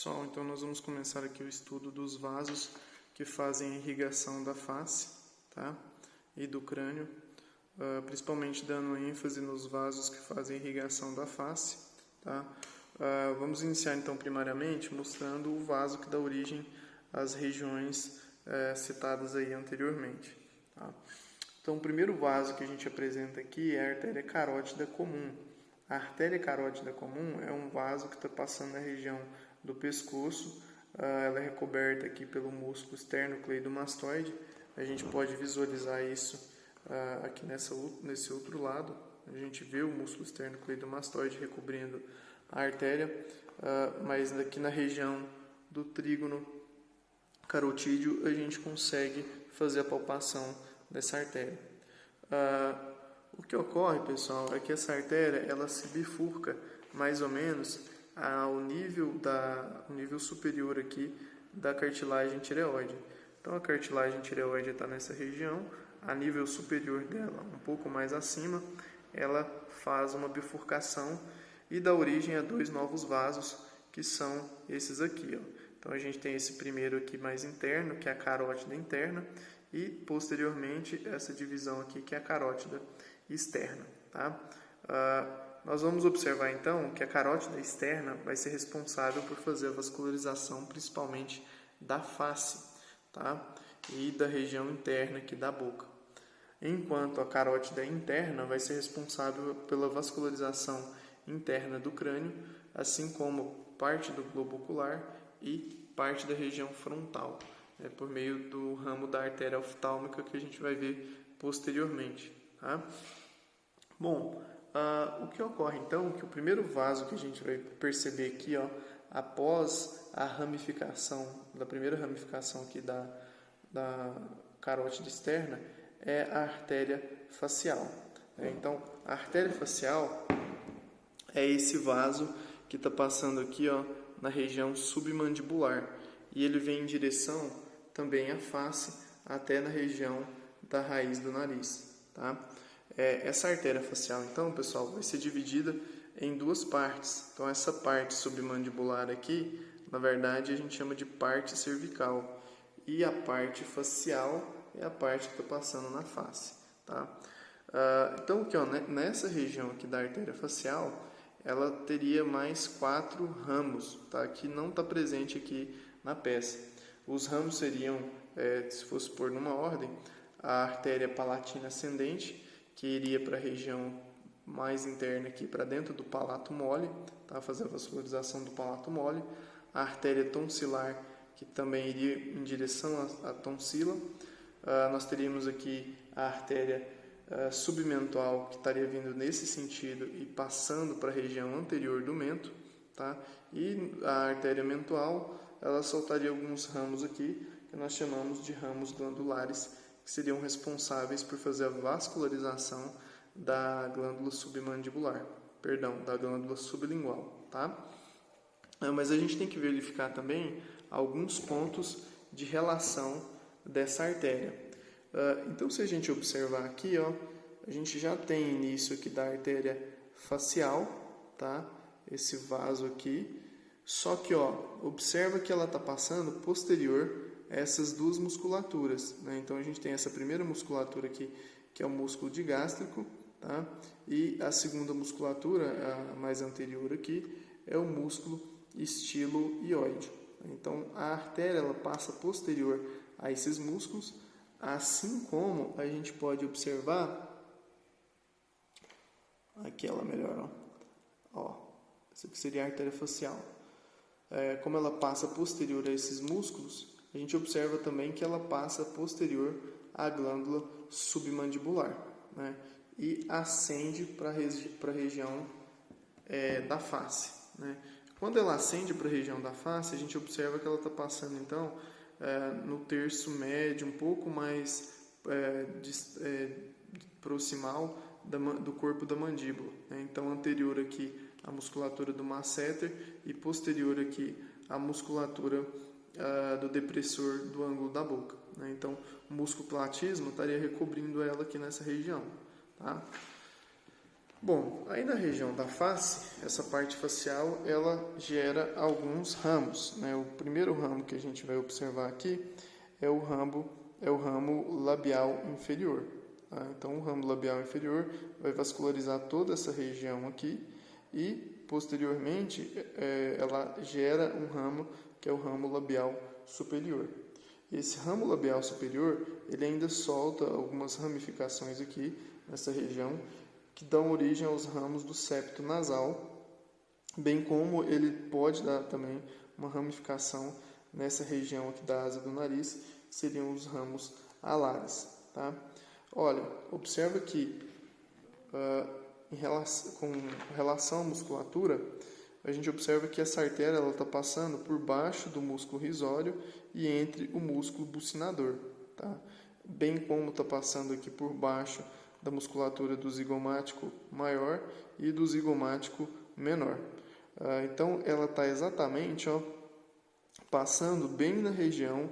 Pessoal, então nós vamos começar aqui o estudo dos vasos que fazem a irrigação da face, tá? E do crânio, principalmente dando ênfase nos vasos que fazem a irrigação da face, tá? Vamos iniciar então primariamente mostrando o vaso que dá origem às regiões citadas aí anteriormente, tá? Então o primeiro vaso que a gente apresenta aqui é a artéria carótida comum. A artéria carótida comum é um vaso que está passando na região do pescoço. Ela é recoberta aqui pelo músculo esternocleidomastoide. A gente pode visualizar isso aqui nesse outro lado. A gente vê o músculo esternocleidomastoide recobrindo a artéria, mas aqui na região do trígono carotídeo a gente consegue fazer a palpação dessa artéria. O que ocorre, pessoal, é que essa artéria ela se bifurca mais ou menos ao nível superior aqui da cartilagem tireoide. Então a cartilagem tireoide está nessa região, a nível superior dela, um pouco mais acima, ela faz uma bifurcação e dá origem a dois novos vasos, que são esses aqui, ó. Então a gente tem esse primeiro aqui mais interno, que é a carótida interna, e posteriormente essa divisão aqui, que é a carótida externa, tá? Nós vamos observar então que a carótida externa vai ser responsável por fazer a vascularização principalmente da face, tá? E da região interna aqui da boca. Enquanto a carótida interna vai ser responsável pela vascularização interna do crânio, assim como parte do globo ocular e parte da região frontal, por meio do ramo da artéria oftálmica que a gente vai ver posteriormente, tá? Bom, o que ocorre então, que o primeiro vaso que a gente vai perceber aqui, ó, após a ramificação, da primeira ramificação aqui da carótida externa, é a artéria facial. Então, a artéria facial é esse vaso que está passando aqui, ó, na região submandibular, e ele vem em direção também à face, até na região da raiz do nariz, tá? Essa artéria facial, então, pessoal, vai ser dividida em duas partes. Então, essa parte submandibular aqui, na verdade, a gente chama de parte cervical. E a parte facial é a parte que está passando na face, tá? Então, aqui, ó, nessa região aqui da artéria facial, ela teria mais 4 ramos, tá? Que não está presente aqui na peça. Os ramos seriam, se fosse pôr numa ordem, a artéria palatina ascendente, que iria para a região mais interna aqui, para dentro do palato mole, tá? Fazer a vascularização do palato mole. A artéria tonsilar, que também iria em direção à tonsila. Nós teríamos aqui a artéria submental, que estaria vindo nesse sentido e passando para a região anterior do mento, tá? E a artéria mental, ela soltaria alguns ramos aqui, que nós chamamos de ramos glandulares, que seriam responsáveis por fazer a vascularização da glândula submandibular, da glândula sublingual, tá? Mas a gente tem que verificar também alguns pontos de relação dessa artéria. Então, se a gente observar aqui, ó, a gente já tem início aqui da artéria facial, tá? Esse vaso aqui. Só que, ó, observa que ela está passando posterior a essas duas musculaturas, né? Então a gente tem essa primeira musculatura aqui, que é o músculo digástrico, tá? E a segunda musculatura, a mais anterior aqui, é o músculo estiloioide. Então a artéria ela passa posterior a esses músculos, assim como a gente pode observar aqui ela melhor, ó, essa aqui seria a artéria facial. Como ela passa posterior a esses músculos, a gente observa também que ela passa posterior à glândula submandibular, né? E ascende para a região da face, né? Quando ela ascende para a região da face, a gente observa que ela está passando então no terço médio, um pouco mais proximal do corpo da mandíbula, né? Então anterior aqui a musculatura do masseter e posterior aqui a musculatura do depressor do ângulo da boca, né? Então o músculo platismo estaria recobrindo ela aqui nessa região, tá? Bom, aí na região da face, essa parte facial, ela gera alguns ramos, né? O primeiro ramo que a gente vai observar aqui é o ramo labial inferior. Tá? Então, o ramo labial inferior vai vascularizar toda essa região aqui e, posteriormente, ela gera um ramo que é o ramo labial superior. Esse ramo labial superior, ele ainda solta algumas ramificações aqui nessa região que dão origem aos ramos do septo nasal, bem como ele pode dar também uma ramificação nessa região aqui da asa do nariz, que seriam os ramos alares. Tá? Olha, observa que com relação à musculatura, a gente observa que essa artéria está passando por baixo do músculo risório e entre o músculo bucinador, tá? Bem como está passando aqui por baixo da musculatura do zigomático maior e do zigomático menor. Então, ela está exatamente passando bem na região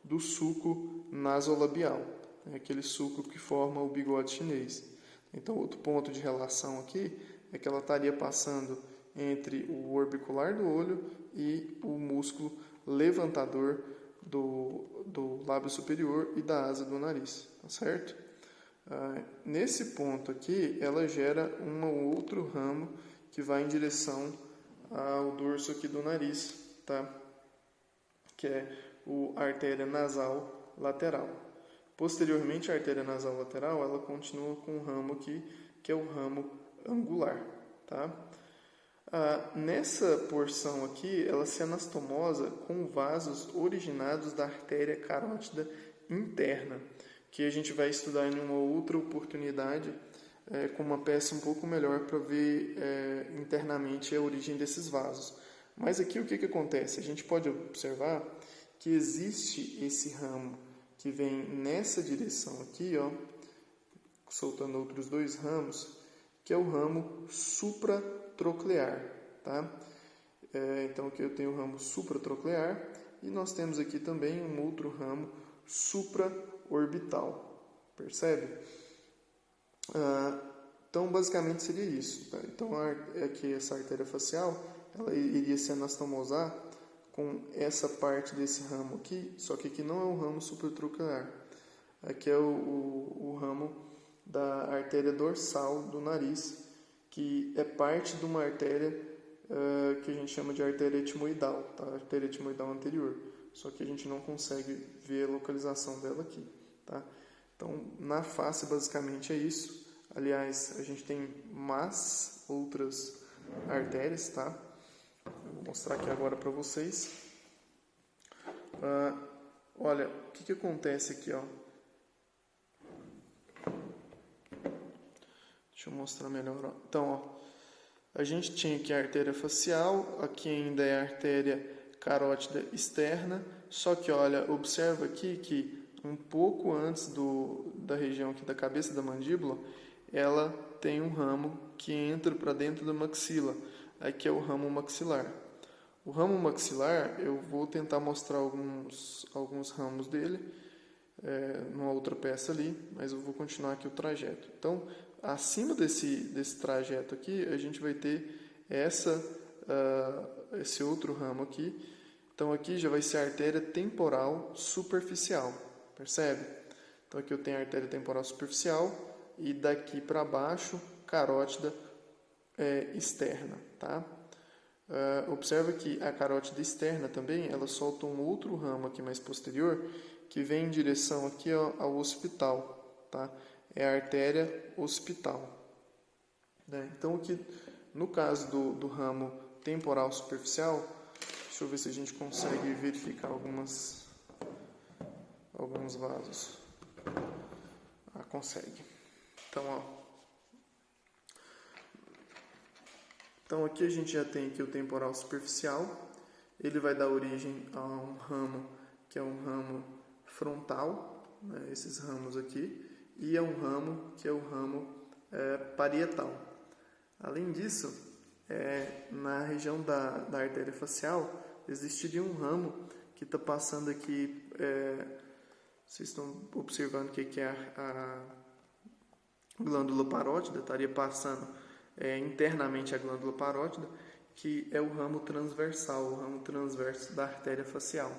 do sulco nasolabial, né? Aquele sulco que forma o bigode chinês. Então, outro ponto de relação aqui é que ela estaria passando entre o orbicular do olho e o músculo levantador do lábio superior e da asa do nariz, tá certo? Nesse ponto aqui, ela gera um outro ramo que vai em direção ao dorso aqui do nariz, tá? Que é a artéria nasal lateral. Posteriormente, a artéria nasal lateral, ela continua com um ramo aqui, que é o ramo angular, tá? Nessa porção aqui, ela se anastomosa com vasos originados da artéria carótida interna, que a gente vai estudar em uma outra oportunidade com uma peça um pouco melhor para ver internamente a origem desses vasos. Mas aqui o que acontece? A gente pode observar que existe esse ramo que vem nessa direção aqui, soltando outros dois ramos, que é o ramo supratroclear, tá? Então aqui eu tenho o ramo supratroclear e nós temos aqui também um outro ramo supraorbital, percebe? Então basicamente seria isso, tá? Então aqui essa artéria facial, ela iria se anastomosar com essa parte desse ramo aqui, só que aqui não é o ramo supratroclear, aqui é o ramo da artéria dorsal do nariz, que é parte de uma artéria que a gente chama de artéria etimoidal, tá? Artéria etimoidal anterior. Só que a gente não consegue ver a localização dela aqui, tá? Então, na face, basicamente é isso. Aliás, a gente tem mais outras artérias, tá? Eu vou mostrar aqui agora para vocês. Olha, o que acontece aqui, Deixa eu mostrar melhor. Então, a gente tinha aqui a artéria facial, aqui ainda é a artéria carótida externa, só que, olha, observa aqui que um pouco antes da região aqui da cabeça da mandíbula, ela tem um ramo que entra para dentro da maxila, aqui é o ramo maxilar. O ramo maxilar, eu vou tentar mostrar alguns ramos dele, numa outra peça ali, mas eu vou continuar aqui o trajeto. Então, acima desse trajeto aqui, a gente vai ter esse outro ramo aqui. Então, aqui já vai ser a artéria temporal superficial, percebe? Então, aqui eu tenho a artéria temporal superficial e daqui para baixo, carótida externa, tá? Observa que a carótida externa também, ela solta um outro ramo aqui mais posterior, que vem em direção aqui ao occipital, tá? É a artéria occipital, né? Então, aqui, no caso do ramo temporal superficial, deixa eu ver se a gente consegue verificar alguns vasos. Consegue. Então, aqui a gente já tem aqui o temporal superficial. Ele vai dar origem a um ramo que é um ramo frontal, né, esses ramos aqui, e é um ramo que é o ramo parietal. Além disso, na região da artéria facial, existiria um ramo que está passando aqui, vocês estão observando que é a glândula parótida, estaria passando internamente a glândula parótida, que é o ramo transversal, o ramo transverso da artéria facial.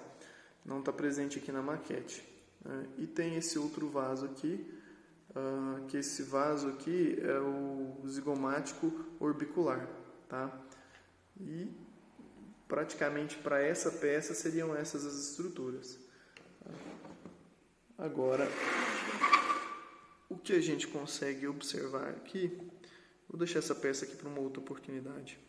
Não está presente aqui na maquete. E tem esse outro vaso aqui, que esse vaso aqui é o zigomático orbicular, tá? E praticamente para essa peça seriam essas as estruturas. Agora, o que a gente consegue observar aqui, vou deixar essa peça aqui para uma outra oportunidade.